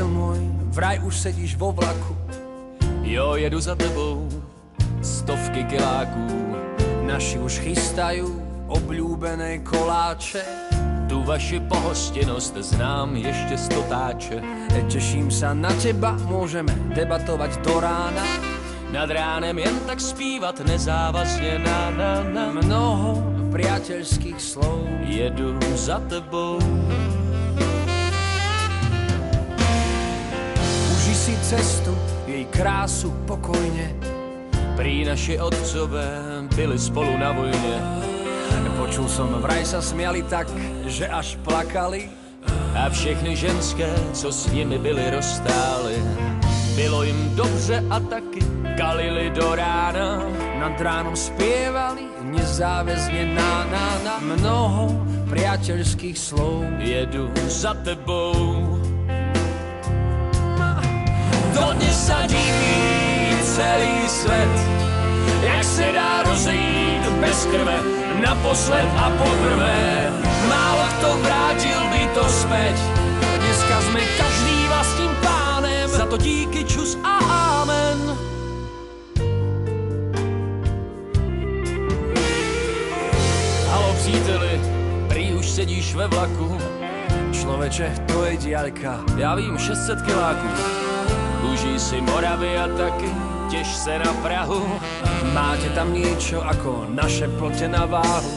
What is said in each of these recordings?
priateľ môj, vraj už sedíš vo vlaku. Jo, jedu za tebou, stovky kiláků. Naši už chystajú obľúbené koláče. Tu vaši pohostinnosť znám ešte z totáče. Teším sa na teba, môžeme debatovať do rána. Nad ránem jen tak zpívat nezávazně na. Mnoho priateľských slov. Jedu za tebou. Uži si cestu, jej krásu pokojne. Prý naši otcové byli spolu na vojne. Počul som, vraj sa smiali tak, že až plakali. A všechny ženské, co s nimi byly, rozstály. Bylo jim dobře a taky kalili do rána. Nad ránom spievali nezáväzne na. Mnoho priateľských slov. Jedu za tebou. Dodnes sa diví celý svet, jak se dá rozejít bez krve. Naposled a poprvé, málo kto vrátil by to späť. Dneska sme každý vlastným pánem, za to díky, čus a amen. Halo příteli, prý už sedíš ve vlaku. Človeče, to je diaľka. Já vím, 600 kiláků. Užij si Moravy a taky těž se na Prahu. Máte tam niečo ako naše plote na váhu?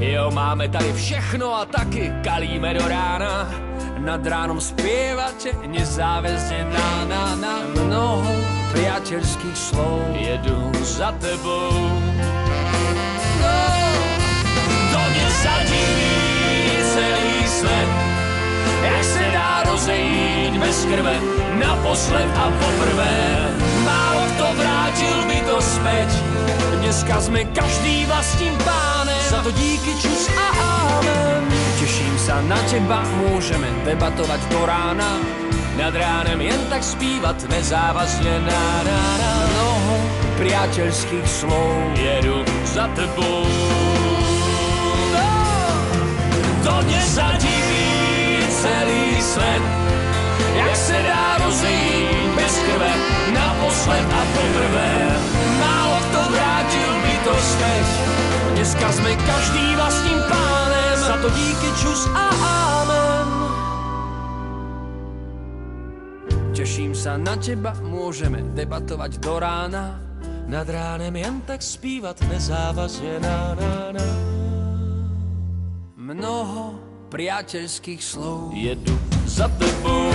Jo, máme tady všechno a taky kalíme do rána. Nad ránom spievate nezáväzne na. Mnoho priateľských slov. Jedu za tebou. Dodnes sa diví celý svet, jak se dá rozejít bez krve. Naposled a poprvé, málo kto vrátil by to späť. Dneska sme každý vlastným pánem, za to díky, čus a amen. Teším sa na teba, môžeme debatovať do rána. Nad ránem jen tak zpívat nezávazne na. Mnoho priateľských slov. Jedu za tebou. Dodnes sa diví celý svet, jak se dá rozejít bez krve. Naposled a poprvé, málo kto vrátil by to späť. Dneska sme každý vlastným pánem, za to díky, čus a amen. Teším sa na teba, môžeme debatovať do rána. Nad ránem jen tak zpívat nezávazne na. Mnoho priateľských slov. Jedu za tebou.